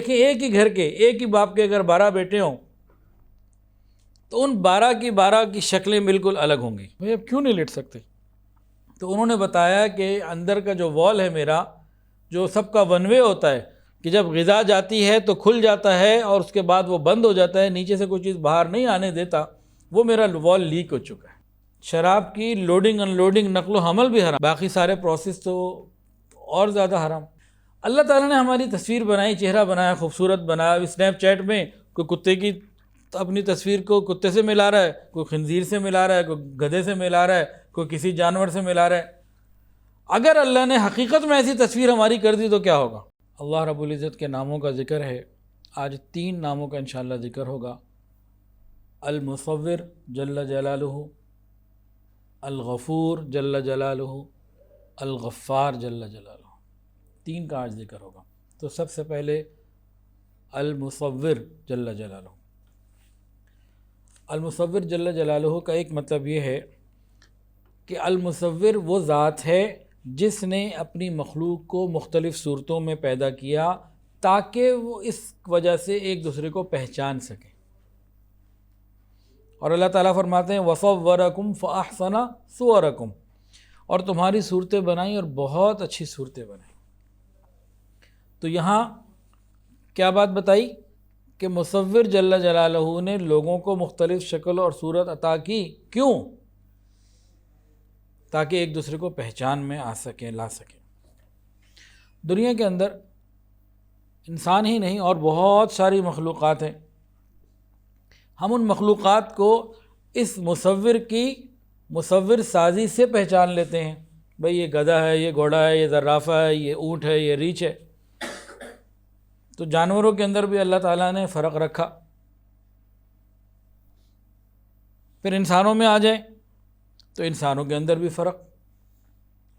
دیکھیں ایک ہی گھر کے، ایک ہی باپ کے اگر 12 بیٹے ہوں تو ان 12 کی شکلیں بالکل الگ ہوں گی۔ بھئی اب کیوں نہیں لیٹ سکتے؟ تو انہوں نے بتایا کہ اندر کا جو وال ہے میرا، جو سب کا ون وے ہوتا ہے کہ جب غذا جاتی ہے تو کھل جاتا ہے اور اس کے بعد وہ بند ہو جاتا ہے، نیچے سے کوئی چیز باہر نہیں آنے دیتا، وہ میرا وال لیک ہو چکا ہے۔ شراب کی لوڈنگ ان لوڈنگ، نقل و حمل بھی حرام، باقی سارے پروسیس تو اور زیادہ حرام۔ اللہ تعالیٰ نے ہماری تصویر بنائی، چہرہ بنایا، خوبصورت بنایا۔ اسنیپ چیٹ میں کوئی کتے کی اپنی تصویر کو کتے سے ملا رہا ہے، کوئی خنزیر سے ملا رہا ہے، کوئی گدھے سے ملا رہا ہے، کوئی کسی جانور سے ملا رہا ہے۔ اگر اللہ نے حقیقت میں ایسی تصویر ہماری کر دی تو کیا ہوگا؟ اللہ رب العزت کے ناموں کا ذکر ہے، آج 3 ناموں کا انشاءاللہ ذکر ہوگا۔ المصور جل جلالہ، الغفور جل جلالہ، الغفار جل جلالہ، 3 کا آج ذکر ہوگا۔ تو سب سے پہلے المصور جل جلالہ۔ المصور جل جلالہ کا ایک مطلب یہ ہے کہ المصور وہ ذات ہے جس نے اپنی مخلوق کو مختلف صورتوں میں پیدا کیا تاکہ وہ اس وجہ سے ایک دوسرے کو پہچان سکیں۔ اور اللہ تعالیٰ فرماتے ہیں وَصَوَّرَكُمْ فَأَحْسَنَ صُوَرَكُمْ، اور تمہاری صورتیں بنائیں اور بہت اچھی صورتیں بنائیں۔ تو یہاں کیا بات بتائی کہ مصور جل جلالہ نے لوگوں کو مختلف شکل اور صورت عطا کی، کیوں؟ تاکہ ایک دوسرے کو پہچان میں آ سکیں، لا سکیں۔ دنیا کے اندر انسان ہی نہیں اور بہت ساری مخلوقات ہیں، ہم ان مخلوقات کو اس مصور سازی سے پہچان لیتے ہیں۔ بھئی یہ گدھا ہے، یہ گھوڑا ہے، یہ زرافہ ہے، یہ اونٹ ہے، یہ ریچھ ہے۔ تو جانوروں کے اندر بھی اللہ تعالیٰ نے فرق رکھا۔ پھر انسانوں میں آ جائیں تو انسانوں کے اندر بھی فرق،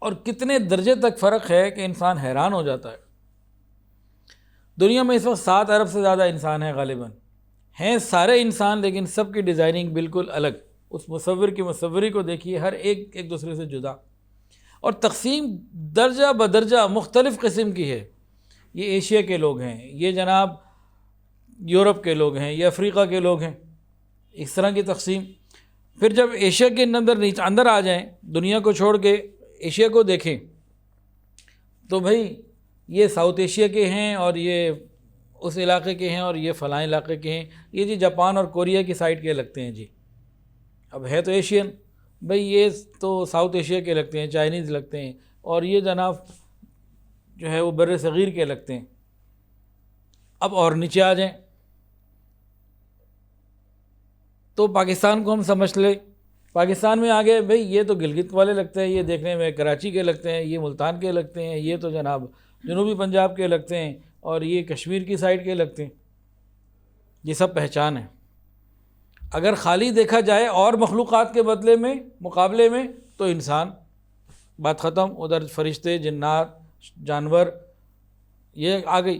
اور کتنے درجے تک فرق ہے کہ انسان حیران ہو جاتا ہے۔ دنیا میں اس وقت 7 ارب سے زیادہ انسان ہیں، غالباً ہیں سارے انسان، لیکن سب کی ڈیزائننگ بالکل الگ۔ اس مصور کی مصوری کو دیکھیے، ہر ایک دوسرے سے جدا، اور تقسیم درجہ بدرجہ مختلف قسم کی ہے۔ یہ ایشیا کے لوگ ہیں، یہ جناب یورپ کے لوگ ہیں، یہ افریقہ کے لوگ ہیں، اس طرح کی تقسیم۔ پھر جب ایشیا کے اندر آ جائیں، دنیا کو چھوڑ کے ایشیا کو دیکھیں تو بھئی یہ ساؤتھ ایشیا کے ہیں، اور یہ اس علاقے کے ہیں، اور یہ فلاں علاقے کے ہیں۔ یہ جی جاپان اور کوریا کی سائڈ کے لگتے ہیں جی، اب ہے تو ایشین، بھئی یہ تو ساؤتھ ایشیا کے لگتے ہیں، چائنیز لگتے ہیں، اور یہ جناب جو ہے وہ بر صغیر کے لگتے ہیں۔ اب اور نیچے آ جائیں تو پاکستان کو ہم سمجھ لیں، پاکستان میں آگے بھئی یہ تو گلگت والے لگتے ہیں، یہ دیکھنے میں کراچی کے لگتے ہیں، یہ ملتان کے لگتے ہیں، یہ تو جناب جنوبی پنجاب کے لگتے ہیں، اور یہ کشمیر کی سائڈ کے لگتے ہیں۔ یہ سب پہچان ہے۔ اگر خالی دیکھا جائے اور مخلوقات کے بدلے میں مقابلے میں تو انسان، بات ختم، ادھر فرشتے، جنات، جانور، یہ آ گئی۔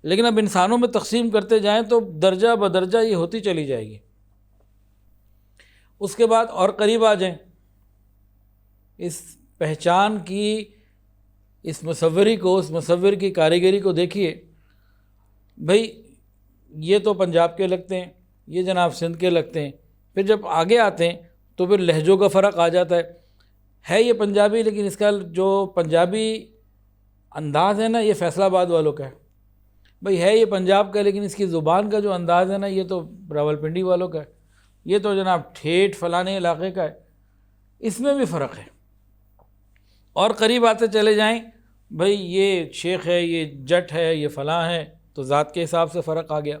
لیکن اب انسانوں میں تقسیم کرتے جائیں تو درجہ بدرجہ یہ ہوتی چلی جائے گی۔ اس کے بعد اور قریب آ جائیں، اس پہچان کی، اس مصوری کو، اس مصور کی کاریگری کو دیکھیے۔ بھئی یہ تو پنجاب کے لگتے ہیں، یہ جناب سندھ کے لگتے ہیں۔ پھر جب آگے آتے ہیں تو پھر لہجوں کا فرق آ جاتا ہے یہ پنجابی، لیکن اس کا جو پنجابی انداز ہے نا یہ فیصل آباد والوں کا ہے۔ بھئی ہے یہ پنجاب کا، لیکن اس کی زبان کا جو انداز ہے نا یہ تو راولپنڈی والوں کا ہے، یہ تو جناب ٹھیٹھ فلانے علاقے کا ہے۔ اس میں بھی فرق ہے۔ اور قریب آتے چلے جائیں، بھئی یہ شیخ ہے، یہ جٹ ہے، یہ فلاں ہے، تو ذات کے حساب سے فرق آ گیا۔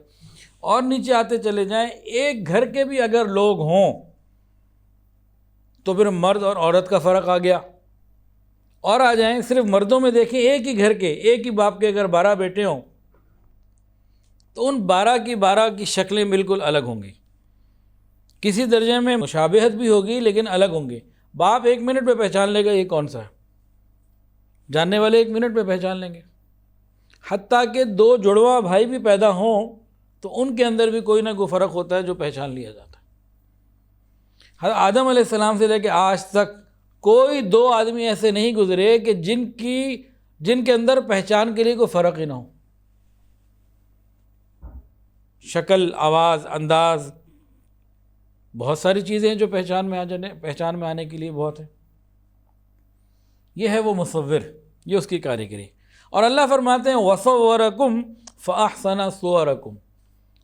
اور نیچے آتے چلے جائیں، ایک گھر کے بھی اگر لوگ ہوں تو پھر مرد اور عورت کا فرق آ گیا۔ اور آ جائیں صرف مردوں میں دیکھیں، ایک ہی گھر کے، ایک ہی باپ کے اگر 12 بیٹے ہوں تو ان 12 کی شکلیں بالکل الگ ہوں گی۔ کسی درجے میں مشابہت بھی ہوگی لیکن الگ ہوں گے۔ باپ 1 منٹ میں پہچان لے گا یہ کون سا ہے، جاننے والے 1 منٹ میں پہچان لیں گے۔ حتیٰ کہ 2 جڑواں بھائی بھی پیدا ہوں تو ان کے اندر بھی کوئی نہ کوئی فرق ہوتا ہے جو پہچان لیا جاتا ہے۔ حضرت آدم علیہ السلام سے لے کے آج تک کوئی 2 آدمی ایسے نہیں گزرے کہ جن کے اندر پہچان کے لیے کوئی فرق ہی نہ ہو۔ شکل، آواز، انداز، بہت ساری چیزیں ہیں جو پہچان میں آنے کے لیے بہت ہیں۔ یہ ہے وہ مصور، یہ اس کی کاریگری۔ اور اللہ فرماتے ہیں وَصَوَّرَكُمْ فَأَحْسَنَ صُوَرَكُمْ،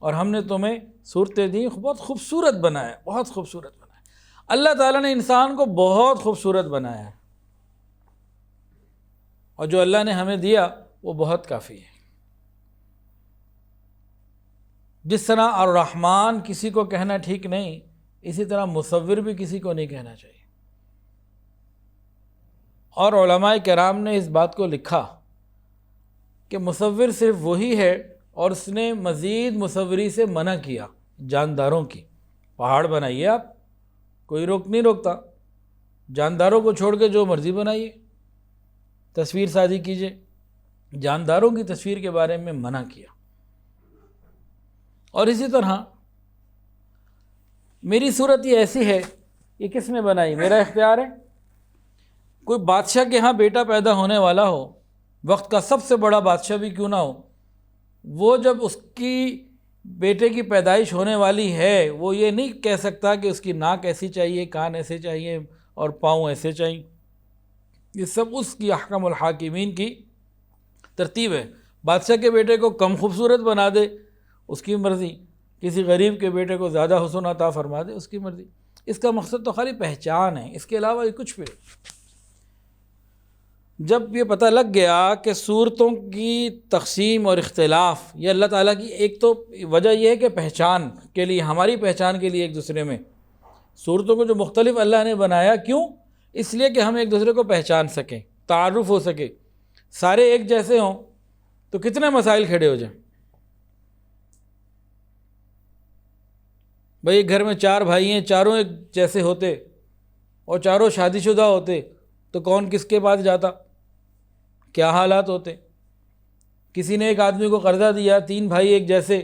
اور ہم نے تمہیں صورتیں دی، بہت خوبصورت بنایا، بہت خوبصورت بنایا۔ اللہ تعالیٰ نے انسان کو بہت خوبصورت بنایا ہے، اور جو اللہ نے ہمیں دیا وہ بہت کافی ہے۔ جس طرح الرحمن کسی کو کہنا ٹھیک نہیں، اسی طرح مصور بھی کسی کو نہیں کہنا چاہیے۔ اور علماء کرام نے اس بات کو لکھا کہ مصور صرف وہی ہے، اور اس نے مزید مصوری سے منع کیا، جانداروں کی۔ پہاڑ بنائیے آپ، کوئی نہیں روکتا، جانداروں کو چھوڑ کے جو مرضی بنائیے، تصویر سازی کیجیے، جانداروں کی تصویر کے بارے میں منع کیا۔ اور اسی طرح میری صورت یہ ایسی ہے، یہ کس نے بنائی؟ میرا اختیار ہے۔ کوئی بادشاہ کے ہاں بیٹا پیدا ہونے والا ہو، وقت کا سب سے بڑا بادشاہ بھی کیوں نہ ہو، وہ جب اس کی بیٹے کی پیدائش ہونے والی ہے، وہ یہ نہیں کہہ سکتا کہ اس کی ناک ایسی چاہیے، کان ایسے چاہیے اور پاؤں ایسے چاہیے۔ یہ سب اس کی احکم الحاکمین کی ترتیب ہے۔ بادشاہ کے بیٹے کو کم خوبصورت بنا دے، اس کی مرضی، کسی غریب کے بیٹے کو زیادہ حسن عطا فرما دے، اس کی مرضی۔ اس کا مقصد تو خالی پہچان ہے، اس کے علاوہ یہ کچھ بھی نہیں۔ جب یہ پتہ لگ گیا کہ صورتوں کی تقسیم اور اختلاف، یہ اللہ تعالیٰ کی ایک تو وجہ یہ ہے کہ پہچان کے لیے، ہماری پہچان کے لیے ایک دوسرے میں صورتوں کو جو مختلف اللہ نے بنایا، کیوں؟ اس لیے کہ ہم ایک دوسرے کو پہچان سکیں، تعارف ہو سکے۔ سارے ایک جیسے ہوں تو کتنے مسائل کھڑے ہو جائیں۔ بھئی ایک گھر میں 4 بھائی ہیں، چاروں ایک جیسے ہوتے اور چاروں شادی شدہ ہوتے تو کون کس کے پاس جاتا؟ کیا حالات ہوتے؟ کسی نے ایک آدمی کو قرضہ دیا، 3 بھائی ایک جیسے،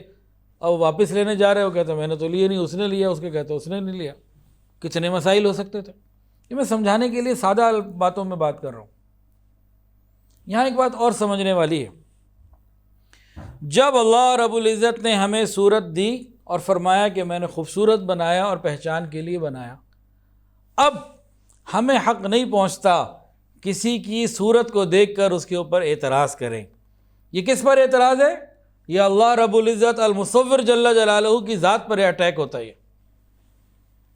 اب واپس لینے جا رہے ہو، کہتے میں نے تو لیے نہیں، اس نے لیا، اس کے کہتے اس نے نہیں لیا۔ کتنے مسائل ہو سکتے تھے۔ یہ میں سمجھانے کے لیے سادہ باتوں میں بات کر رہا ہوں۔ یہاں ایک بات اور سمجھنے والی ہے۔ جب اللہ رب العزت نے ہمیں صورت دی اور فرمایا کہ میں نے خوبصورت بنایا اور پہچان کے لیے بنایا، اب ہمیں حق نہیں پہنچتا کسی کی صورت کو دیکھ کر اس کے اوپر اعتراض کریں۔ یہ کس پر اعتراض ہے؟ یہ اللہ رب العزت المصور جل جلالہ کی ذات پر اٹیک ہوتا ہے۔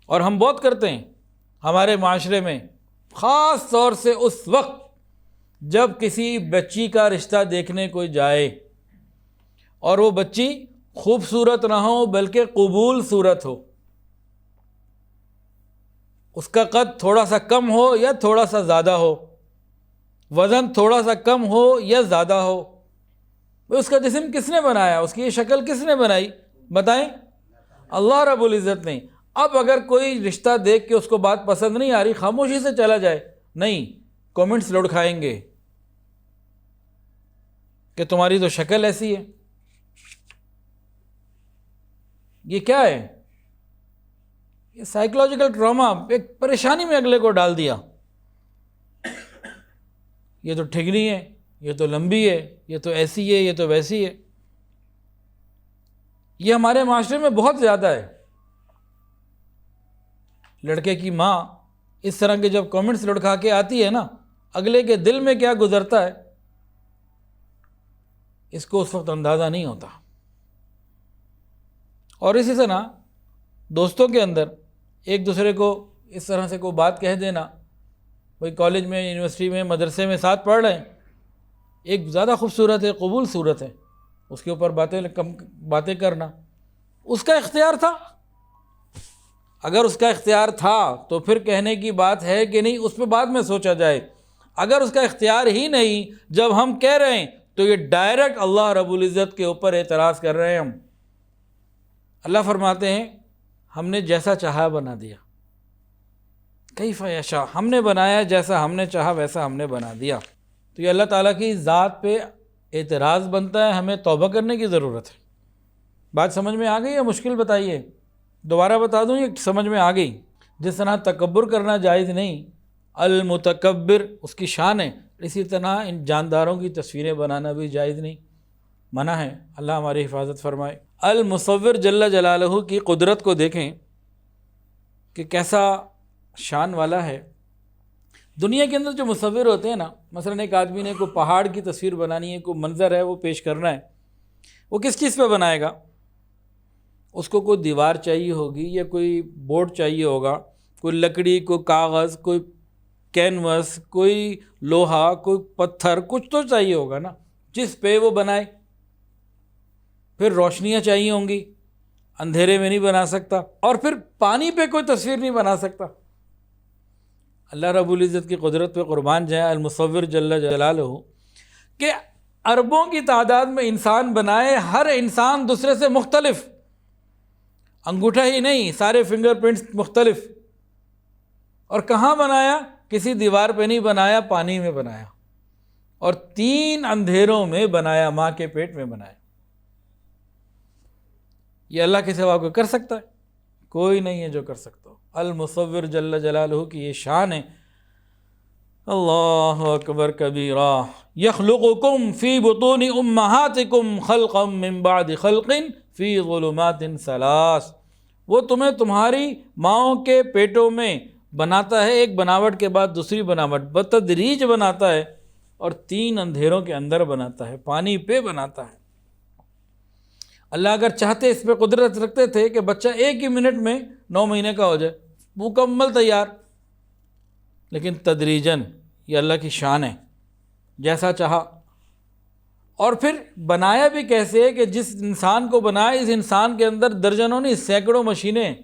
اور ہم بہت کرتے ہیں ہمارے معاشرے میں، خاص طور سے اس وقت جب کسی بچی کا رشتہ دیکھنے کوئی جائے اور وہ بچی خوبصورت نہ ہو بلکہ قبول صورت ہو، اس کا قد تھوڑا سا کم ہو یا تھوڑا سا زیادہ ہو، وزن تھوڑا سا کم ہو یا زیادہ ہو، اس کا جسم کس نے بنایا؟ اس کی یہ شکل کس نے بنائی؟ بتائیں، اللہ رب العزت نے۔ اب اگر کوئی رشتہ دیکھ کے اس کو بات پسند نہیں آ رہی، خاموشی سے چلا جائے، نہیں کومنٹس لڑکھائیں گے کہ تمہاری تو شکل ایسی ہے۔ یہ کیا ہے؟ یہ سائیکولوجیکل ٹراما، ایک پریشانی میں اگلے کو ڈال دیا۔ یہ تو ٹھگنی ہے، یہ تو لمبی ہے، یہ تو ایسی ہے، یہ تو ویسی ہے۔ یہ ہمارے معاشرے میں بہت زیادہ ہے۔ لڑکے کی ماں اس طرح کے جب کامنٹس لڑکا کے آتی ہے نا، اگلے کے دل میں کیا گزرتا ہے اس کو اس وقت اندازہ نہیں ہوتا۔ اور اسی طرح دوستوں کے اندر ایک دوسرے کو اس طرح سے کوئی بات کہہ دینا، کوئی کالج میں، یونیورسٹی میں، مدرسے میں ساتھ پڑھ رہے ہیں، ایک زیادہ خوبصورت ہے، قبول صورت ہے، اس کے اوپر باتیں کرنا اس کا اختیار تھا۔ اگر اس کا اختیار تھا تو پھر کہنے کی بات ہے کہ نہیں، اس پہ بعد میں سوچا جائے۔ اگر اس کا اختیار ہی نہیں، جب ہم کہہ رہے ہیں تو یہ ڈائریکٹ اللہ رب العزت کے اوپر اعتراض کر رہے ہیں ہم۔ اللہ فرماتے ہیں ہم نے جیسا چاہا بنا دیا، کیف یشاء، ہم نے بنایا جیسا ہم نے چاہا ویسا ہم نے بنا دیا۔ تو یہ اللہ تعالیٰ کی ذات پہ اعتراض بنتا ہے، ہمیں توبہ کرنے کی ضرورت ہے۔ بات سمجھ میں آ گئی یا مشکل بتائیے؟ دوبارہ بتا دوں، یہ سمجھ میں آ گئی؟ جس طرح تکبر کرنا جائز نہیں، المتکبر اس کی شان ہے، اسی طرح ان جانداروں کی تصویریں بنانا بھی جائز نہیں۔ منع ہے، اللہ ہماری حفاظت فرمائے۔ المصور جل جلالہ کی قدرت کو دیکھیں کہ کیسا شان والا ہے۔ دنیا کے اندر جو مصور ہوتے ہیں نا، مثلا ایک آدمی نے کوئی پہاڑ کی تصویر بنانی ہے، کوئی منظر ہے وہ پیش کرنا ہے، وہ کس چیز پہ بنائے گا؟ اس کو کوئی دیوار چاہیے ہوگی یا کوئی بورڈ چاہیے ہوگا، کوئی لکڑی، کوئی کاغذ، کوئی کینوس، کوئی لوہا، کوئی پتھر، کچھ تو چاہیے ہوگا نا جس پہ وہ بنائے۔ پھر روشنیاں چاہیے ہوں گی، اندھیرے میں نہیں بنا سکتا، اور پھر پانی پہ کوئی تصویر نہیں بنا سکتا۔ اللہ رب العزت کی قدرت پہ قربان جائیں، المصور جل جلالہ، کہ اربوں کی تعداد میں انسان بنائے، ہر انسان دوسرے سے مختلف، انگوٹھا ہی نہیں، سارے فنگر پرنٹس مختلف۔ اور کہاں بنایا؟ کسی دیوار پہ نہیں بنایا، پانی میں بنایا، اور 3 اندھیروں میں بنایا، ماں کے پیٹ میں بنایا۔ یہ اللہ کے سوا کوئی کر سکتا ہے؟ کوئی نہیں ہے جو کر سکتا ہو۔ المصور جل جلالہ کی یہ شان ہے۔ اللہ اکبر کبیرہ، یخلقکم فی بطون امہاتکم خلقا من بعد خلق فی ظلمات 3۔ وہ تمہیں تمہاری ماؤں کے پیٹوں میں بناتا ہے، ایک بناوٹ کے بعد دوسری بناوٹ، بتدریج بناتا ہے، اور 3 اندھیروں کے اندر بناتا ہے، پانی پہ بناتا ہے۔ اللہ اگر چاہتے اس پہ قدرت رکھتے تھے کہ بچہ 1 ہی منٹ میں 9 مہینے کا ہو جائے، مکمل تیار، لیکن تدریجاً، یہ اللہ کی شان ہے، جیسا چاہا۔ اور پھر بنایا بھی کیسے کہ جس انسان کو بنایا، اس انسان کے اندر درجنوں نہیں سینکڑوں مشینیں،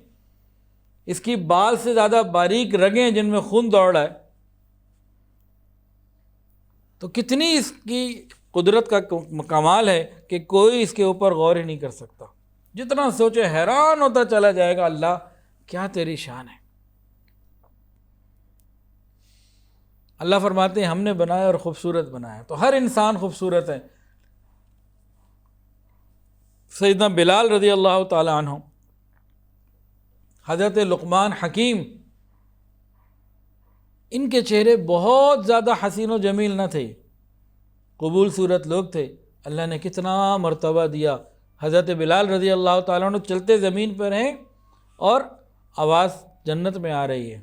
اس کی بال سے زیادہ باریک رگیں جن میں خون دوڑ رہا ہے، تو کتنی اس کی قدرت کا کمال ہے کہ کوئی اس کے اوپر غور ہی نہیں کر سکتا۔ جتنا سوچے حیران ہوتا چلا جائے گا، اللہ کیا تیری شان ہے۔ اللہ فرماتے ہیں ہم نے بنایا اور خوبصورت بنایا، تو ہر انسان خوبصورت ہے۔ سیدنا بلال رضی اللہ تعالی عنہ، حضرت لقمان حکیم، ان کے چہرے بہت زیادہ حسین و جمیل نہ تھے، قبول صورت لوگ تھے۔ اللہ نے کتنا مرتبہ دیا۔ حضرت بلال رضی اللہ تعالیٰ عنہ چلتے زمین پر ہیں اور آواز جنت میں آ رہی ہے۔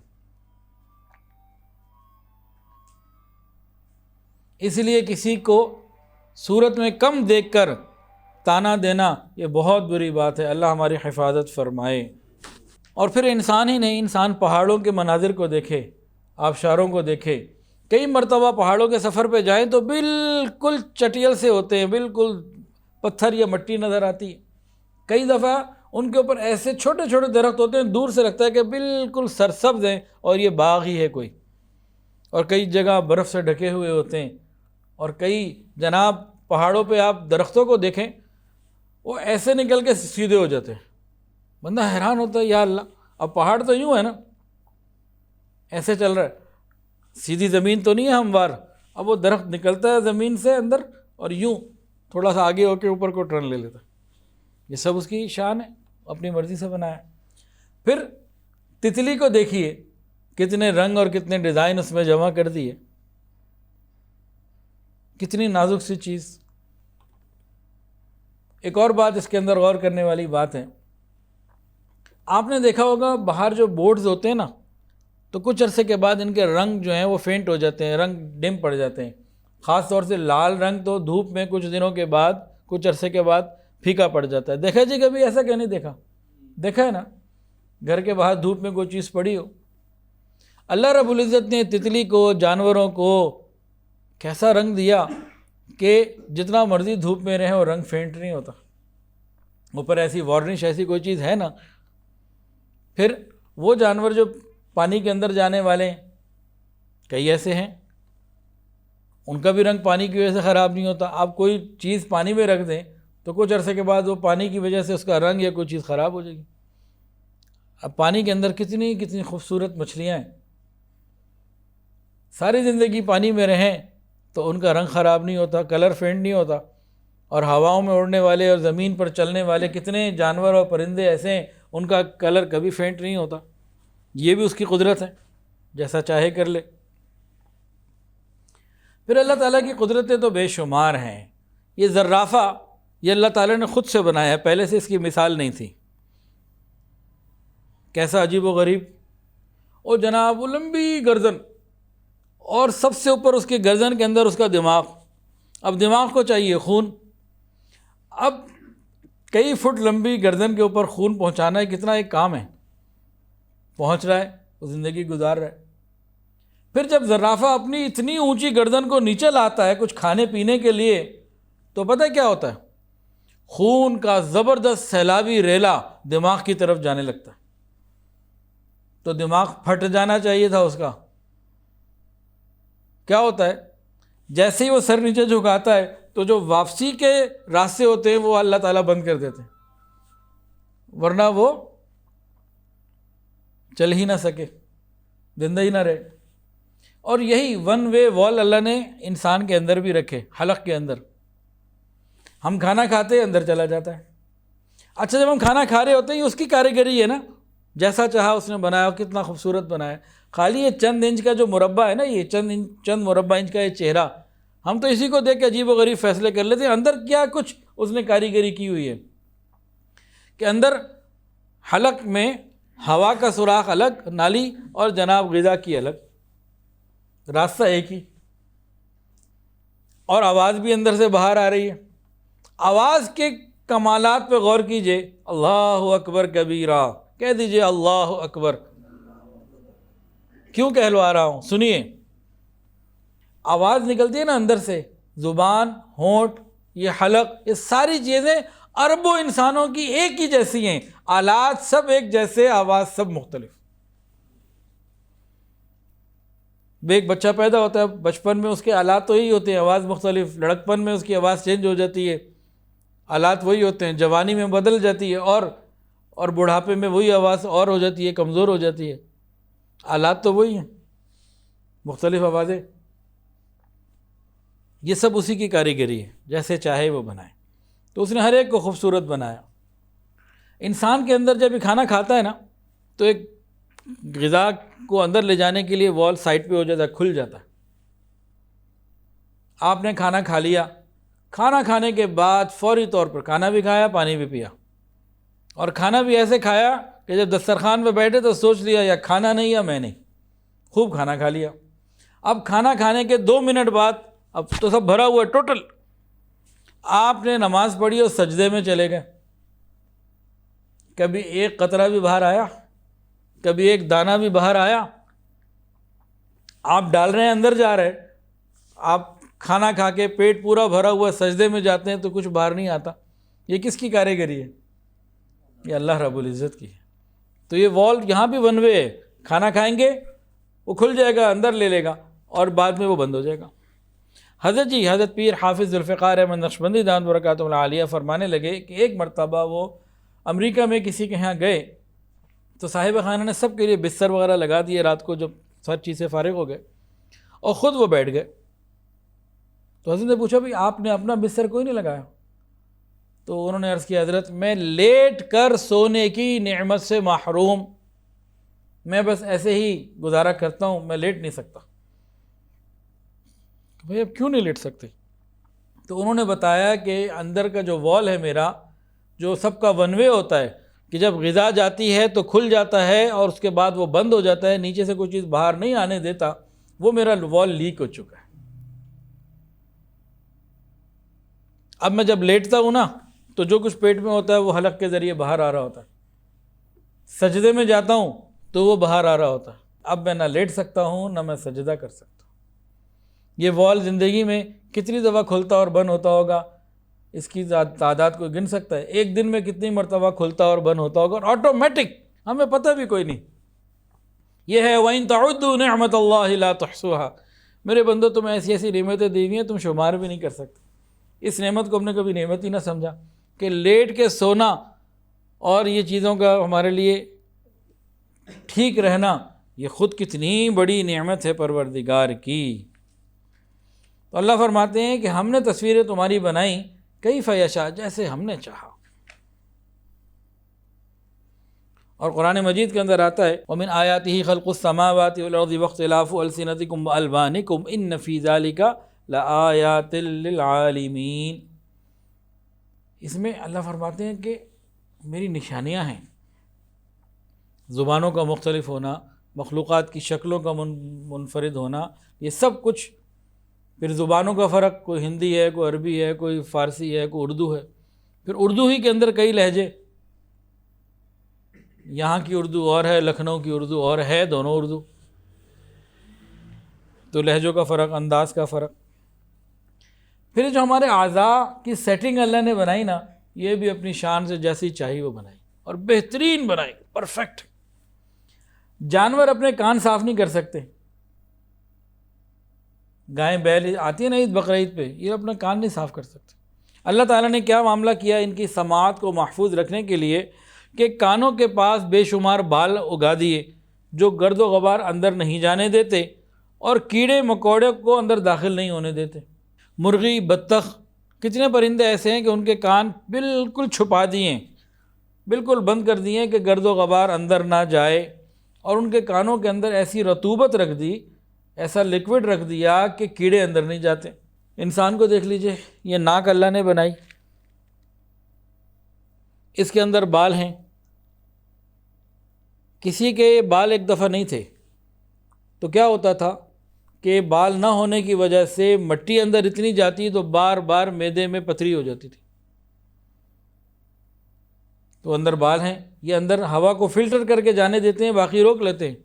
اس لیے کسی کو صورت میں کم دیکھ کر تانا دینا یہ بہت بری بات ہے، اللہ ہماری حفاظت فرمائے۔ اور پھر انسان ہی نہیں، انسان پہاڑوں کے مناظر کو دیکھے، آبشاروں کو دیکھے۔ کئی مرتبہ پہاڑوں کے سفر پہ جائیں تو بالکل چٹیل سے ہوتے ہیں، بالکل پتھر یا مٹی نظر آتی ہے۔ کئی دفعہ ان کے اوپر ایسے چھوٹے چھوٹے درخت ہوتے ہیں، دور سے لگتا ہے کہ بالکل سرسبز ہیں اور یہ باغ ہی ہے کوئی۔ اور کئی جگہ برف سے ڈھکے ہوئے ہوتے ہیں، اور کئی جناب پہاڑوں پہ آپ درختوں کو دیکھیں، وہ ایسے نکل کے سیدھے ہو جاتے ہیں۔ بندہ حیران ہوتا ہے، یا اللہ، اب پہاڑ تو یوں ہے نا، ایسے چل رہا ہے، سیدھی زمین تو نہیں ہے ہموار۔ اب وہ درخت نکلتا ہے زمین سے اندر اور یوں تھوڑا سا آگے ہو کے اوپر کو ٹرن لے لیتا ہے۔ یہ سب اس کی شان ہے، اپنی مرضی سے بنایا۔ پھر تتلی کو دیکھیے، کتنے رنگ اور کتنے ڈیزائن اس میں جمع کر دیے، کتنی نازک سی چیز۔ ایک اور بات اس کے اندر غور کرنے والی بات ہے، آپ نے دیکھا ہوگا باہر جو بورڈز ہوتے ہیں نا، تو کچھ عرصے کے بعد ان کے رنگ جو ہیں وہ فینٹ ہو جاتے ہیں، رنگ ڈم پڑ جاتے ہیں۔ خاص طور سے لال رنگ تو دھوپ میں کچھ دنوں کے بعد، کچھ عرصے کے بعد پھیکا پڑ جاتا ہے۔ دیکھا جی کبھی ایسا کہ نہیں دیکھا؟ دیکھا ہے نا، گھر کے باہر دھوپ میں کوئی چیز پڑی ہو۔ اللہ رب العزت نے تتلی کو، جانوروں کو کیسا رنگ دیا کہ جتنا مرضی دھوپ میں رہے وہ رنگ فینٹ نہیں ہوتا، اوپر ایسی وارنش ایسی کوئی چیز ہے نا۔ پھر وہ جانور جو پانی کے اندر جانے والے ہیں، کئی ایسے ہیں، ان کا بھی رنگ پانی کی وجہ سے خراب نہیں ہوتا۔ آپ کوئی چیز پانی میں رکھ دیں تو کچھ عرصے کے بعد وہ پانی کی وجہ سے اس کا رنگ یا کوئی چیز خراب ہو جائے گی۔ اب پانی کے اندر کتنی کتنی خوبصورت مچھلیاں ہیں، ساری زندگی پانی میں رہیں تو ان کا رنگ خراب نہیں ہوتا، کلر فینٹ نہیں ہوتا۔ اور ہواؤں میں اڑنے والے اور زمین پر چلنے والے کتنے جانور اور پرندے ایسے ہیں، ان کا کلر کبھی فینٹ نہیں ہوتا۔ یہ بھی اس کی قدرت ہے، جیسا چاہے کر لے۔ پھر اللہ تعالیٰ کی قدرتیں تو بے شمار ہیں۔ یہ زرافہ یہ اللہ تعالیٰ نے خود سے بنایا ہے، پہلے سے اس کی مثال نہیں تھی۔ کیسا عجیب و غریب، اور جناب وہ لمبی گردن، اور سب سے اوپر اس کی گردن کے اندر اس کا دماغ۔ اب دماغ کو چاہیے خون، اب کئی فٹ لمبی گردن کے اوپر خون پہنچانا ہے، کتنا ایک کام ہے، پہنچ رہا ہے، وہ زندگی گزار رہا ہے۔ پھر جب زرافہ اپنی اتنی اونچی گردن کو نیچے لاتا ہے کچھ کھانے پینے کے لیے، تو پتہ کیا ہوتا ہے؟ خون کا زبردست سیلابی ریلا دماغ کی طرف جانے لگتا ہے۔ تو دماغ پھٹ جانا چاہیے تھا اس کا، کیا ہوتا ہے؟ جیسے ہی وہ سر نیچے جھکاتا ہے تو جو واپسی کے راستے ہوتے ہیں وہ اللہ تعالیٰ بند کر دیتے ہیں، ورنہ وہ چل ہی نہ سکے، زندہ ہی نہ رہے۔ اور یہی ون وے وال اللہ نے انسان کے اندر بھی رکھے، حلق کے اندر۔ ہم کھانا کھاتے ہیں، اندر چلا جاتا ہے۔ اچھا، جب ہم کھانا کھا رہے ہوتے ہیں، یہ اس کی کاریگری ہے نا، جیسا چاہا اس نے بنایا، کتنا خوبصورت بنایا۔ خالی یہ چند انچ کا جو مربع ہے نا، یہ چند مربع انچ کا یہ چہرہ، ہم تو اسی کو دیکھ کے عجیب و غریب فیصلے کر لیتے ہیں۔ اندر کیا کچھ اس نے کاریگری کی ہوئی ہے کہ اندر حلق میں ہوا کا سوراخ الگ، نالی، اور جناب غذا کی الگ، راستہ ایک ہی، اور آواز بھی اندر سے باہر آ رہی ہے۔ آواز کے کمالات پہ غور کیجئے، اللہ اکبر کبیرہ، کہہ دیجئے اللہ اکبر۔ کیوں کہلوا رہا ہوں؟ سنیے، آواز نکلتی ہے نا اندر سے، زبان، ہونٹ، یہ حلق، یہ ساری چیزیں اربوں انسانوں کی ایک ہی جیسی ہیں، آلات سب ایک جیسے، آواز سب مختلف۔ ایک بچہ پیدا ہوتا ہے، بچپن میں اس کے آلات تو یہی ہوتے ہیں، آواز مختلف، لڑکپن میں اس کی آواز چینج ہو جاتی ہے، آلات وہی ہوتے ہیں، جوانی میں بدل جاتی ہے، اور بڑھاپے میں وہی آواز اور ہو جاتی ہے، کمزور ہو جاتی ہے، آلات تو وہی ہیں، مختلف آوازیں۔ یہ سب اسی کی کاریگری ہے، جیسے چاہے وہ بنائے۔ تو اس نے ہر ایک کو خوبصورت بنایا۔ انسان کے اندر جب یہ کھانا کھاتا ہے نا، تو ایک غذا کو اندر لے جانے کے لیے وال سائڈ پہ ہو جاتا ہے، کھل جاتا ہے۔ آپ نے کھانا کھا لیا، کھانا کھانے کے بعد فوری طور پر کھانا بھی کھایا، پانی بھی پیا، اور کھانا بھی ایسے کھایا کہ جب دسترخوان پہ بیٹھے تو سوچ لیا یا کھانا نہیں یا میں نہیں، خوب کھانا کھا لیا۔ اب کھانا کھانے کے 2 منٹ بعد، اب تو سب بھرا ہوا ہے ٹوٹل، آپ نے نماز پڑھی اور سجدے میں چلے گئے۔ کبھی ایک قطرہ بھی باہر آیا، کبھی ایک دانہ بھی باہر آیا؟ آپ ڈال رہے ہیں، اندر جا رہے، آپ کھانا کھا کے پیٹ پورا بھرا ہوا سجدے میں جاتے ہیں تو کچھ باہر نہیں آتا۔ یہ کس کی کاریگری ہے؟ یہ اللہ رب العزت کی ہے۔ تو یہ وال یہاں بھی ون وے ہے، کھانا کھائیں گے وہ کھل جائے گا، اندر لے لے گا، اور بعد میں وہ بند ہو جائے گا۔ حضرت پیر حافظ ذوالفقار احمد نقشبندی دامت برکاتہ العالیہ فرمانے لگے کہ ایک مرتبہ وہ امریکہ میں کسی کے ہاں گئے، تو صاحب خانہ نے سب کے لیے بستر وغیرہ لگا دیے، رات کو جب سب چیزیں فارغ ہو گئے اور خود وہ بیٹھ گئے۔ تو حضرت نے پوچھا، بھئی آپ نے اپنا بستر کوئی نہیں لگایا؟ تو انہوں نے عرض کیا، حضرت میں لیٹ کر سونے کی نعمت سے محروم، میں بس ایسے ہی گزارا کرتا ہوں، میں لیٹ نہیں سکتا۔ بھئی اب کیوں نہیں لیٹ سکتے؟ تو انہوں نے بتایا کہ اندر کا جو وال ہے میرا، جو سب کا ون وے ہوتا ہے، کہ جب غذا جاتی ہے تو کھل جاتا ہے اور اس کے بعد وہ بند ہو جاتا ہے، نیچے سے کوئی چیز باہر نہیں آنے دیتا، وہ میرا وال لیک ہو چکا ہے۔ اب میں جب لیٹتا ہوں نا، تو جو کچھ پیٹ میں ہوتا ہے وہ حلق کے ذریعے باہر آ رہا ہوتا ہے، سجدے میں جاتا ہوں تو وہ باہر آ رہا ہوتا ہے۔ اب میں نہ لیٹ سکتا ہوں نہ میں سجدہ کر سکتا ہوں۔ یہ وال زندگی میں کتنی دفعہ کھلتا اور بند ہوتا ہوگا، اس کی تعداد کوئی گن سکتا ہے؟ ایک دن میں کتنی مرتبہ کھلتا اور بند ہوتا ہوگا، اور آٹومیٹک، ہمیں پتہ بھی کوئی نہیں۔ یہ ہے وَإِن تَعُدُّوا نِعْمَةَ اللَّهِ لَا تُحْصُوهَا۔ میرے بندو، تمہیں ایسی ایسی نعمتیں دی ہوئی ہیں تم شمار بھی نہیں کر سکتے۔ اس نعمت کو ہم نے کبھی نعمت ہی نہ سمجھا کہ لیٹ کے سونا اور یہ چیزوں کا ہمارے لیے ٹھیک رہنا، یہ خود کتنی بڑی نعمت ہے پروردگار کی۔ تو اللہ فرماتے ہیں کہ ہم نے تصویریں تمہاری بنائیں کیف یشاء، جیسے ہم نے چاہا۔ اور قرآن مجید کے اندر آتا ہے وَمِنْ آیَاتِهِ خَلْقُ السَّمَاوَاتِ وَالْأَرْضِ وَاخْتِلَافُ أَلْسِنَتِكُمْ وَأَلْوَانِكُمْ إِنَّ فِي ذَلِكَ لَآيَاتٍ لِلْعَالِمِينَ۔ اس میں اللہ فرماتے ہیں کہ میری نشانیاں ہیں، زبانوں کا مختلف ہونا، مخلوقات کی شکلوں کا منفرد ہونا، یہ سب کچھ، پھر زبانوں کا فرق، کوئی ہندی ہے، کوئی عربی ہے، کوئی فارسی ہے، کوئی اردو ہے، پھر اردو ہی کے اندر کئی لہجے، یہاں کی اردو اور ہے، لکھنؤ کی اردو اور ہے، دونوں اردو، تو لہجوں کا فرق، انداز کا فرق۔ پھر جو ہمارے اعضاء کی سیٹنگ اللہ نے بنائی نا، یہ بھی اپنی شان سے جیسی چاہی وہ بنائی، اور بہترین بنائی، پرفیکٹ۔ جانور اپنے کان صاف نہیں کر سکتے، گائیں بیل آتی ہے نا عید بقرعید پہ، یہ اپنا کان نہیں صاف کر سکتے۔ اللہ تعالیٰ نے کیا معاملہ کیا ان کی سماعت کو محفوظ رکھنے کے لیے کہ کانوں کے پاس بے شمار بال اگا دیے جو گرد و غبار اندر نہیں جانے دیتے اور کیڑے مکوڑے کو اندر داخل نہیں ہونے دیتے۔ مرغی، بطخ، کتنے پرندے ایسے ہیں کہ ان کے کان بالکل چھپا دیے ہیں، بالکل بند کر دیے ہیں کہ گرد و غبار اندر نہ جائے، اور ان کے کانوں کے اندر ایسی رطوبت رکھ دی، ایسا لکوڈ رکھ دیا کہ کیڑے اندر نہیں جاتے۔ انسان کو دیکھ لیجئے، یہ ناک اللہ نے بنائی، اس کے اندر بال ہیں، کسی کے بال ایک دفعہ نہیں تھے تو کیا ہوتا تھا کہ بال نہ ہونے کی وجہ سے مٹی اندر اتنی جاتی تو بار بار معدے میں پتھری ہو جاتی تھی۔ تو اندر بال ہیں، یہ اندر ہوا کو فلٹر کر کے جانے دیتے ہیں، باقی روک لیتے ہیں۔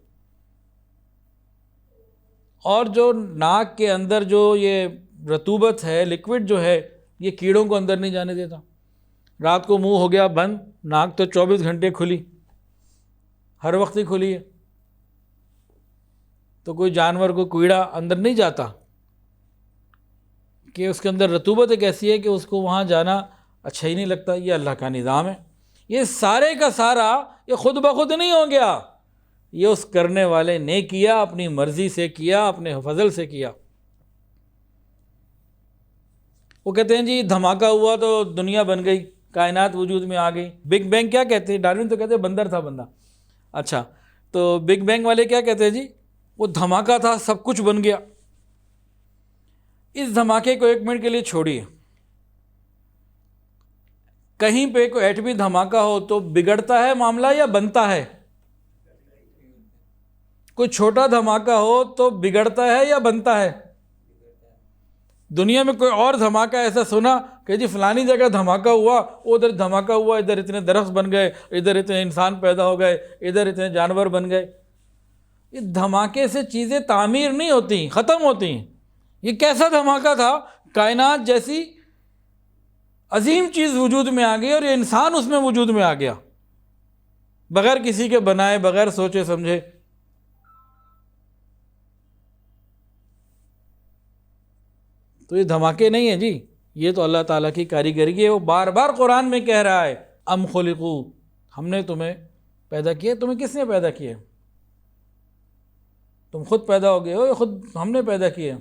اور جو ناک کے اندر جو یہ رطوبت ہے، لکوڈ جو ہے، یہ کیڑوں کو اندر نہیں جانے دیتا۔ رات کو منہ ہو گیا بند، ناک تو 24 گھنٹے کھلی، ہر وقت ہی کھلی ہے، تو کوئی جانور، کوئی کیڑا اندر نہیں جاتا، کہ اس کے اندر رطوبت ایک ایسی ہے کہ اس کو وہاں جانا اچھا ہی نہیں لگتا۔ یہ اللہ کا نظام ہے، یہ سارے کا سارا یہ خود بخود نہیں ہو گیا، یہ اس کرنے والے نے کیا، اپنی مرضی سے کیا، اپنے فضل سے کیا۔ وہ کہتے ہیں جی دھماکہ ہوا تو دنیا بن گئی، کائنات وجود میں آ گئی۔ بگ بینگ کیا کہتے ہیں؟ ڈارون تو کہتے ہیں بندر تھا بندہ، اچھا تو بگ بینگ والے کیا کہتے ہیں جی؟ وہ دھماکہ تھا، سب کچھ بن گیا۔ اس دھماکے کو 1 منٹ کے لیے چھوڑیے، کہیں پہ کوئی ایٹمی دھماکہ ہو تو بگڑتا ہے معاملہ یا بنتا ہے؟ کوئی چھوٹا دھماکہ ہو تو بگڑتا ہے یا بنتا ہے؟ دنیا میں کوئی اور دھماکہ ایسا سنا کہ جی فلانی جگہ دھماکہ ہوا، ادھر دھماکہ ہوا، ادھر اتنے درخت بن گئے، ادھر اتنے انسان پیدا ہو گئے، ادھر اتنے جانور بن گئے؟ یہ دھماکے سے چیزیں تعمیر نہیں ہوتی، ختم ہوتی ہیں۔ یہ کیسا دھماکہ تھا؟ کائنات جیسی عظیم چیز وجود میں آ گئی اور یہ انسان اس میں وجود میں آ گیا، بغیر کسی کے بنائے، بغیر سوچے سمجھے۔ تو یہ دھماکے نہیں ہیں جی، یہ تو اللہ تعالیٰ کی کاریگری ہے۔ وہ بار بار قرآن میں کہہ رہا ہے ام خلقو، ہم نے تمہیں پیدا کیا۔ تمہیں کس نے پیدا کیا؟ تم خود پیدا ہو گئے ہو یا خود ہم نے پیدا کیا؟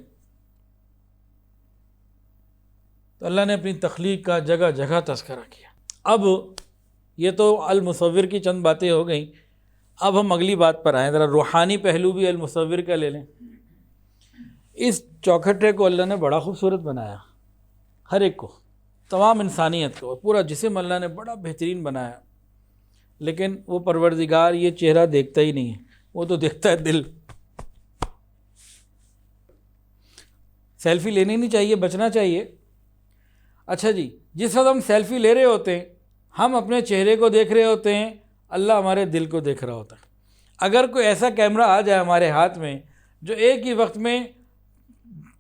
تو اللہ نے اپنی تخلیق کا جگہ جگہ تذکرہ کیا۔ اب یہ تو المصور کی چند باتیں ہو گئیں، اب ہم اگلی بات پر آئیں، ذرا روحانی پہلو بھی المصور کا لے لیں۔ اس چوکھٹے کو اللہ نے بڑا خوبصورت بنایا، ہر ایک کو، تمام انسانیت کو، پورا جسم اللہ نے بڑا بہترین بنایا، لیکن وہ پروردگار یہ چہرہ دیکھتا ہی نہیں ہے، وہ تو دیکھتا ہے دل۔ سیلفی لینی نہیں چاہیے، بچنا چاہیے۔ اچھا جی، جس وقت ہم سیلفی لے رہے ہوتے ہیں، ہم اپنے چہرے کو دیکھ رہے ہوتے ہیں، اللہ ہمارے دل کو دیکھ رہا ہوتا ہے۔ اگر کوئی ایسا کیمرہ آ جائے ہمارے ہاتھ میں جو ایک ہی وقت میں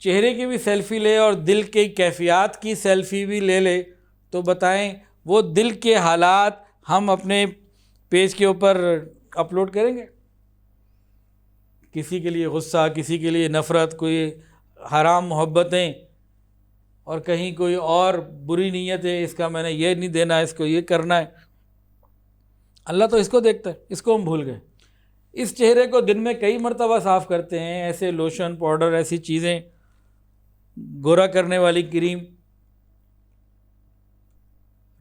چہرے کی بھی سیلفی لے اور دل کی کیفیات کی سیلفی بھی لے لے، تو بتائیں وہ دل کے حالات ہم اپنے پیج کے اوپر اپلوڈ کریں گے؟ کسی کے لیے غصہ، کسی کے لیے نفرت، کوئی حرام محبتیں، اور کہیں کوئی اور بری نیت ہے، اس کا میں نے یہ نہیں دینا، اس کو یہ کرنا ہے۔ اللہ تو اس کو دیکھتا ہے، اس کو ہم بھول گئے۔ اس چہرے کو دن میں کئی مرتبہ صاف کرتے ہیں، ایسے لوشن، پاؤڈر، ایسی چیزیں، گورا کرنے والی کریم،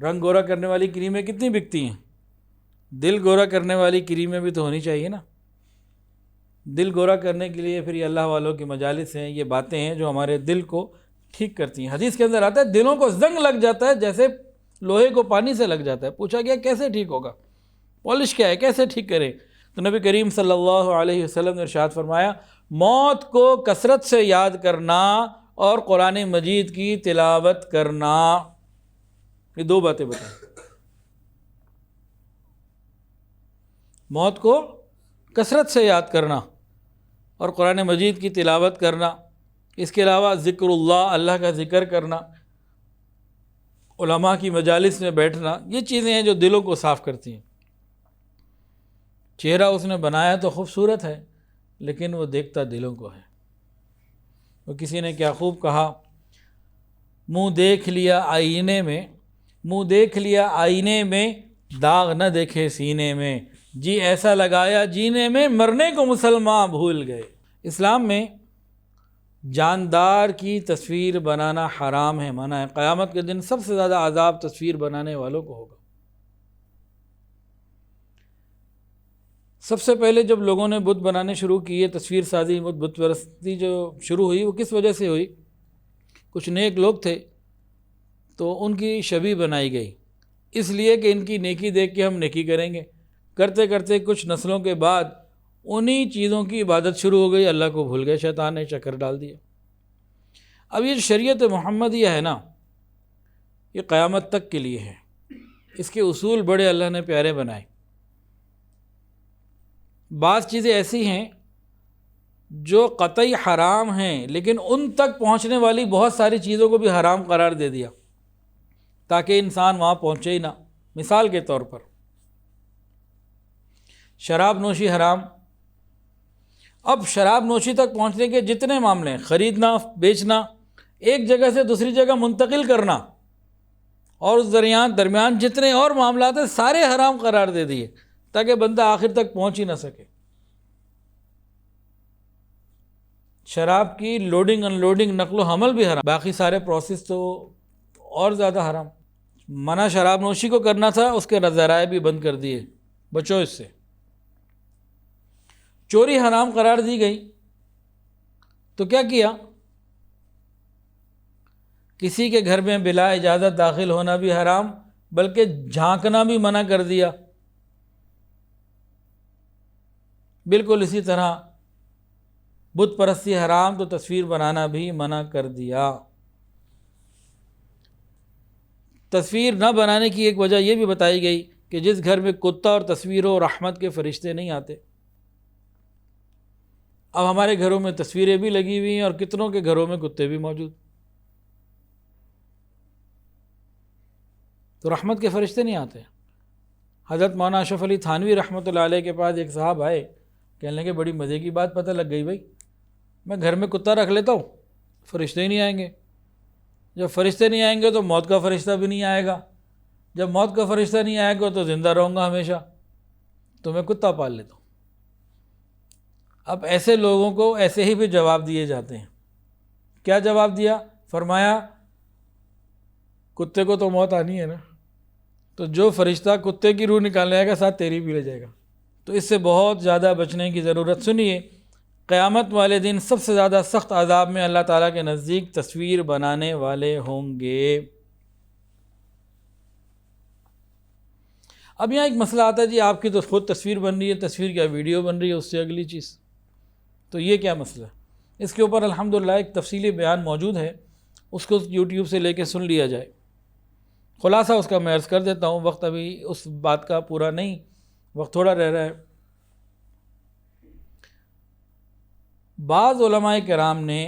رنگ گورا کرنے والی کریمیں کتنی بکتی ہیں؟ دل گورا کرنے والی کریمیں بھی تو ہونی چاہیے نا۔ دل گورا کرنے کے لیے پھر یہ اللہ والوں کی مجالس ہیں، یہ باتیں ہیں جو ہمارے دل کو ٹھیک کرتی ہیں۔ حدیث کے اندر آتا ہے دلوں کو زنگ لگ جاتا ہے جیسے لوہے کو پانی سے لگ جاتا ہے. پوچھا گیا کیسے ٹھیک ہوگا, پالش کیا ہے, کیسے ٹھیک کریں؟ تو نبی کریم صلی اللہ علیہ وسلم نے ارشاد فرمایا موت کو کثرت سے یاد کرنا اور قرآن مجید کی تلاوت کرنا. یہ دو باتیں بتائیں. موت کو کثرت سے یاد کرنا اور قرآن مجید کی تلاوت کرنا. اس کے علاوہ ذکر اللہ کا ذکر کرنا, علماء کی مجالس میں بیٹھنا, یہ چیزیں ہیں جو دلوں کو صاف کرتی ہیں. چہرہ اس نے بنایا تو خوبصورت ہے لیکن وہ دیکھتا دلوں کو ہے. وہ کسی نے کیا خوب کہا, منہ دیکھ لیا آئینے میں داغ نہ دیکھے سینے میں, جی ایسا لگایا جینے میں مرنے کو مسلمان بھول گئے. اسلام میں جاندار کی تصویر بنانا حرام ہے, منع ہے. قیامت کے دن سب سے زیادہ عذاب تصویر بنانے والوں کو ہوگا. سب سے پہلے جب لوگوں نے بت بنانے شروع کیے, تصویر سازی, بت پرستی جو شروع ہوئی, وہ کس وجہ سے ہوئی؟ کچھ نیک لوگ تھے تو ان کی شبیہ بنائی گئی, اس لیے کہ ان کی نیکی دیکھ کے ہم نیکی کریں گے. کرتے کرتے کچھ نسلوں کے بعد انہی چیزوں کی عبادت شروع ہو گئی, اللہ کو بھول گئے, شیطان نے چکر ڈال دیا. اب یہ شریعت محمدیہ ہے نا, یہ قیامت تک کے لیے ہے. اس کے اصول بڑے اللہ نے پیارے بنائے. بعض چیزیں ایسی ہیں جو قطعی حرام ہیں لیکن ان تک پہنچنے والی بہت ساری چیزوں کو بھی حرام قرار دے دیا تاکہ انسان وہاں پہنچے ہی نہ. مثال کے طور پر شراب نوشی حرام. اب شراب نوشی تک پہنچنے کے جتنے معاملے ہیں, خریدنا, بیچنا, ایک جگہ سے دوسری جگہ منتقل کرنا, اور اس درمیان جتنے اور معاملات ہیں سارے حرام قرار دے دیے تاکہ بندہ آخر تک پہنچ ہی نہ سکے. شراب کی لوڈنگ ان لوڈنگ, نقل و حمل بھی حرام, باقی سارے پروسیس تو اور زیادہ حرام. منع شراب نوشی کو کرنا تھا, اس کے ذرائع بھی بند کر دیے, بچو اس سے. چوری حرام قرار دی گئی تو کیا کیا؟ کسی کے گھر میں بلا اجازت داخل ہونا بھی حرام, بلکہ جھانکنا بھی منع کر دیا. بالکل اسی طرح بت پرستی حرام تو تصویر بنانا بھی منع کر دیا. تصویر نہ بنانے کی ایک وجہ یہ بھی بتائی گئی کہ جس گھر میں کتا اور تصویر و رحمت کے فرشتے نہیں آتے. اب ہمارے گھروں میں تصویریں بھی لگی ہوئی ہیں اور کتنوں کے گھروں میں کتے بھی موجود, تو رحمت کے فرشتے نہیں آتے. حضرت مولانا اشرف علی تھانوی رحمۃ اللہ علیہ کے پاس ایک صاحب آئے, کہنے لگے بڑی مزے کی بات پتہ لگ گئی بھائی, میں گھر میں کتا رکھ لیتا ہوں, فرشتے ہی نہیں آئیں گے. جب فرشتے نہیں آئیں گے تو موت کا فرشتہ بھی نہیں آئے گا, جب موت کا فرشتہ نہیں آئے گا تو زندہ رہوں گا ہمیشہ, تو میں کتا پال لیتا ہوں. اب ایسے لوگوں کو ایسے ہی بھی جواب دیے جاتے ہیں. کیا جواب دیا؟ فرمایا کتے کو تو موت آنی ہے نا, تو جو فرشتہ کتے کی روح نکالنے آئے گا ساتھ تیری بھی لے جائے گا. تو اس سے بہت زیادہ بچنے کی ضرورت. سنیے, قیامت والے دن سب سے زیادہ سخت عذاب میں اللہ تعالیٰ کے نزدیک تصویر بنانے والے ہوں گے. اب یہاں ایک مسئلہ آتا ہے, جی آپ کی تو خود تصویر بن رہی ہے, تصویر کیا ویڈیو بن رہی ہے, اس سے اگلی چیز, تو یہ کیا مسئلہ ہے؟ اس کے اوپر الحمدللہ ایک تفصیلی بیان موجود ہے, اس کو یوٹیوب سے لے کے سن لیا جائے. خلاصہ اس کا میں عرض کر دیتا ہوں, وقت ابھی اس بات کا پورا نہیں, وقت تھوڑا رہ رہا ہے. بعض علماء کرام نے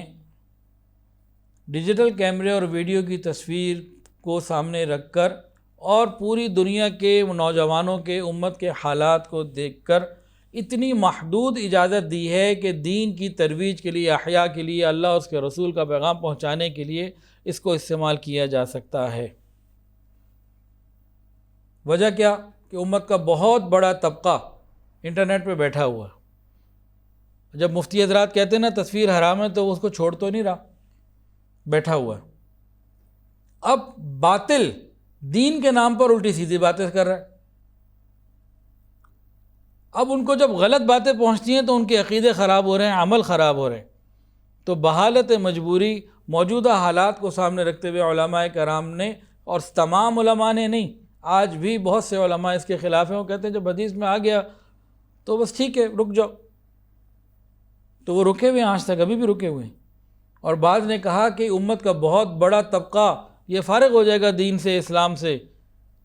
ڈیجیٹل کیمرے اور ویڈیو کی تصویر کو سامنے رکھ کر اور پوری دنیا کے نوجوانوں کے امت کے حالات کو دیکھ کر اتنی محدود اجازت دی ہے کہ دین کی ترویج کے لیے, احیاء کے لیے, اللہ اور اس کے رسول کا پیغام پہنچانے کے لیے اس کو استعمال کیا جا سکتا ہے. وجہ کیا؟ کہ امت کا بہت بڑا طبقہ انٹرنیٹ پہ بیٹھا ہوا ہے. جب مفتی حضرات کہتے ہیں نا تصویر حرام ہے تو وہ اس کو چھوڑ تو نہیں رہا, بیٹھا ہوا ہے. اب باطل دین کے نام پر الٹی سیدھی باتیں کر رہا ہے. اب ان کو جب غلط باتیں پہنچتی ہیں تو ان کے عقیدے خراب ہو رہے ہیں, عمل خراب ہو رہے ہیں. تو بحالت مجبوری موجودہ حالات کو سامنے رکھتے ہوئے علماء کرام نے اور تمام علماء نے نہیں، آج بھی بہت سے علماء اس کے خلاف ہیں، وہ کہتے ہیں جب حدیث میں آ گیا تو بس ٹھیک ہے رک جاؤ، تو وہ رکے ہوئے ہیں، آج تک ابھی بھی رکے ہوئے ہیں۔ اور بعض نے کہا کہ امت کا بہت بڑا طبقہ یہ فارغ ہو جائے گا دین سے، اسلام سے،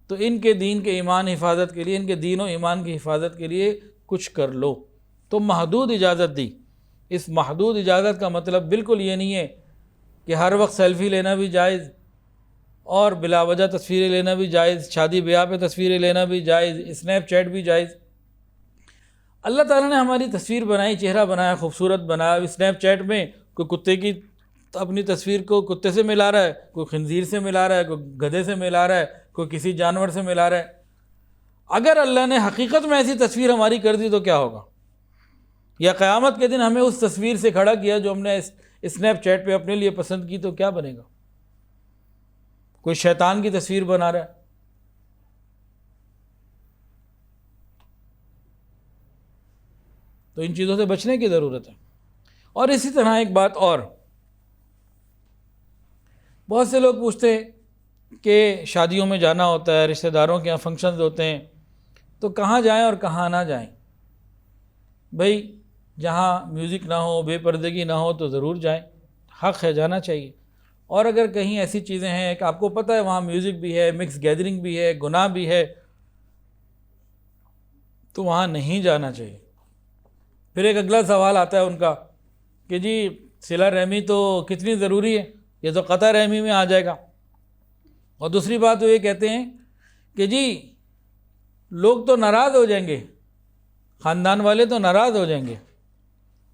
تو ان کے دین کے ایمان حفاظت کے لیے، ان کے دین و ایمان کی حفاظت کے لیے کچھ کر لو، تو محدود اجازت دی۔ اس محدود اجازت کا مطلب بالکل یہ نہیں ہے کہ ہر وقت سیلفی لینا بھی جائز اور بلا وجہ تصویریں لینا بھی جائز، شادی بیاہ پہ تصویریں لینا بھی جائز، اسنیپ چیٹ بھی جائز۔ اللہ تعالیٰ نے ہماری تصویر بنائی، چہرہ بنایا، خوبصورت بنایا، اسنیپ چیٹ میں کوئی کتے کی اپنی تصویر کو کتے سے ملا رہا ہے، کوئی خنزیر سے ملا رہا ہے، کوئی گدھے سے ملا رہا ہے، کوئی کسی جانور سے ملا رہا ہے۔ اگر اللہ نے حقیقت میں ایسی تصویر ہماری کر دی تو کیا ہوگا؟ یا قیامت کے دن ہمیں اس تصویر سے کھڑا کیا جو ہم نے اسنیپ چیٹ پہ اپنے لیے پسند کی، تو کیا بنے گا؟ کوئی شیطان کی تصویر بنا رہا ہے۔ تو ان چیزوں سے بچنے کی ضرورت ہے۔ اور اسی طرح ایک بات اور، بہت سے لوگ پوچھتے ہیں کہ شادیوں میں جانا ہوتا ہے، رشتہ داروں کے یہاں فنکشنز ہوتے ہیں، تو کہاں جائیں اور کہاں نہ جائیں؟ بھئی جہاں میوزک نہ ہو، بے پردگی نہ ہو تو ضرور جائیں، حق ہے، جانا چاہیے۔ اور اگر کہیں ایسی چیزیں ہیں کہ آپ کو پتہ ہے وہاں میوزک بھی ہے، مکس گیدرنگ بھی ہے، گناہ بھی ہے، تو وہاں نہیں جانا چاہیے۔ پھر ایک اگلا سوال آتا ہے ان کا کہ جی صلہ رحمی تو کتنی ضروری ہے، یہ تو قطع رحمی میں آ جائے گا۔ اور دوسری بات وہ یہ کہتے ہیں کہ جی لوگ تو ناراض ہو جائیں گے، خاندان والے تو ناراض ہو جائیں گے۔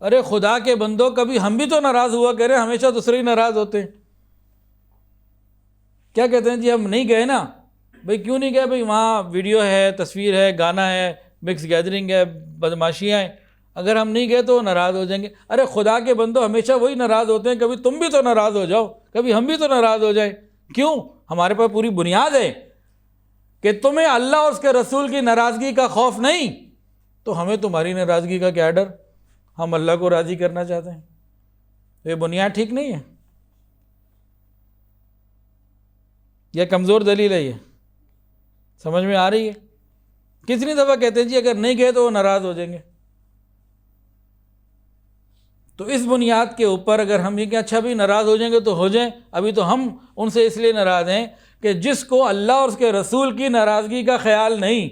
ارے خدا کے بندو، کبھی ہم بھی تو ناراض ہوا کریں، ہمیشہ دوسرے ہی ناراض ہوتے ہیں۔ کیا کہتے ہیں جی ہم نہیں گئے نا؟ بھئی کیوں نہیں گئے؟ بھئی وہاں ویڈیو ہے، تصویر ہے، گانا ہے، مکس گیدرنگ ہے، بدماشیاں ہیں، اگر ہم نہیں گئے تو وہ ناراض ہو جائیں گے۔ ارے خدا کے بندو، ہمیشہ وہی ناراض ہوتے ہیں، کبھی تم بھی تو ناراض ہو جاؤ، کبھی ہم بھی تو ناراض ہو جائیں۔ کیوں؟ ہمارے پاس پوری بنیاد ہے کہ تمہیں اللہ اور اس کے رسول کی ناراضگی کا خوف نہیں، تو ہمیں تمہاری ناراضگی کا کیا ڈر؟ ہم اللہ کو راضی کرنا چاہتے ہیں۔ یہ بنیاد ٹھیک نہیں ہے، یہ کمزور دلیل ہے۔ یہ سمجھ میں آ رہی ہے؟ کتنی دفعہ کہتے ہیں جی اگر نہیں گئے تو وہ ناراض ہو جائیں گے۔ تو اس بنیاد کے اوپر اگر ہم یہ کہ اچھا بھی ناراض ہو جائیں گے تو ہو جائیں، ابھی تو ہم ان سے اس لیے ناراض ہیں کہ جس کو اللہ اور اس کے رسول کی ناراضگی کا خیال نہیں،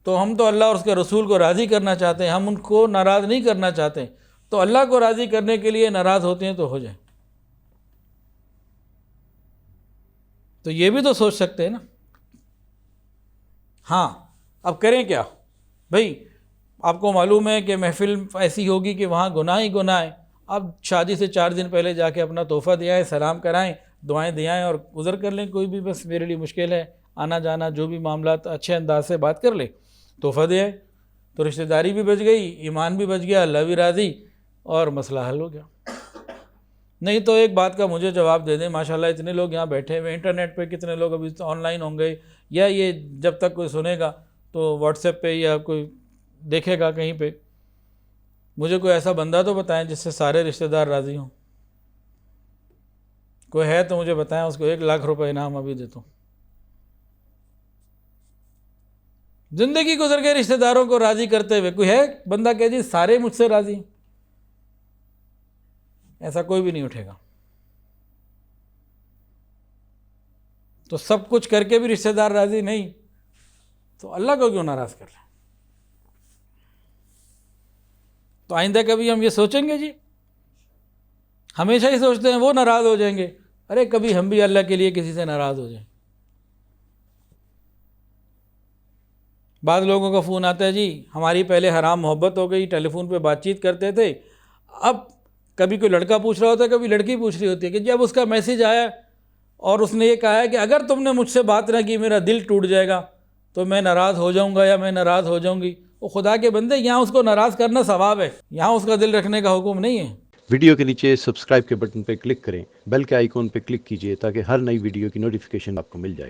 تو ہم تو اللہ اور اس کے رسول کو راضی کرنا چاہتے ہیں، ہم ان کو ناراض نہیں کرنا چاہتے، تو اللہ کو راضی کرنے کے لیے ناراض ہوتے ہیں تو ہو جائیں۔ تو یہ بھی تو سوچ سکتے ہیں نا۔ ہاں اب کریں کیا؟ بھئی آپ کو معلوم ہے کہ محفل ایسی ہوگی کہ وہاں گناہ ہی گناہ ہے، اب شادی سے 4 دن پہلے جا کے اپنا تحفہ دیا ہے، سلام کرائیں، دعائیں دیں اور گزر کر لیں، کوئی بھی بس میرے لیے مشکل ہے آنا جانا، جو بھی معاملات اچھے انداز سے بات کر لیں، تحفہ دیا ہے، تو رشتہ داری بھی بچ گئی، ایمان بھی بچ گیا، اللہ بھی راضی، اور مسئلہ حل ہو گیا۔ نہیں تو ایک بات کا مجھے جواب دے دیں، ماشاءاللہ اتنے لوگ یہاں بیٹھے ہوئے، انٹرنیٹ پہ کتنے لوگ ابھی آن لائن ہوں گے، یا یہ جب تک کوئی سنے گا تو واٹس ایپ پہ یا کوئی دیکھے گا کہیں پہ، مجھے کوئی ایسا بندہ تو بتائیں جس سے سارے رشتہ دار راضی ہوں۔ کوئی ہے تو مجھے بتائیں، اس کو 1 لاکھ روپے انعام ابھی دیتا ہوں۔ زندگی گزر کے رشتہ داروں کو راضی کرتے ہوئے کوئی ہے بندہ کہ جی سارے مجھ سے راضی ہیں؟ ایسا کوئی بھی نہیں اٹھے گا۔ تو سب کچھ کر کے بھی رشتہ دار راضی نہیں، تو اللہ کو کیوں ناراض کر لیں؟ تو آئندہ کبھی ہم یہ سوچیں گے؟ جی ہمیشہ ہی سوچتے ہیں وہ ناراض ہو جائیں گے، ارے کبھی ہم بھی اللہ کے لیے کسی سے ناراض ہو جائیں۔ بعض لوگوں کا فون آتا ہے جی ہماری پہلے حرام محبت ہو گئی، ٹیلی فون پہ بات چیت کرتے تھے، اب کبھی کوئی لڑکا پوچھ رہا ہوتا ہے، کبھی لڑکی پوچھ رہی ہوتی ہے کہ جب اس کا میسیج آیا اور اس نے یہ کہا ہے کہ اگر تم نے مجھ سے بات نہ کی میرا دل ٹوٹ جائے گا، تو میں ناراض ہو جاؤں گا یا میں ناراض ہو جاؤں گی۔ وہ خدا کے بندے، یہاں اس کو ناراض کرنا ثواب ہے، یہاں اس کا دل رکھنے کا حکم نہیں ہے۔ ویڈیو کے نیچے سبسکرائب کے بٹن پہ کلک کریں، بیل کے آئیکن پہ کلک کیجئے تاکہ ہر نئی ویڈیو کی نوٹیفیکیشن آپ کو مل جائے۔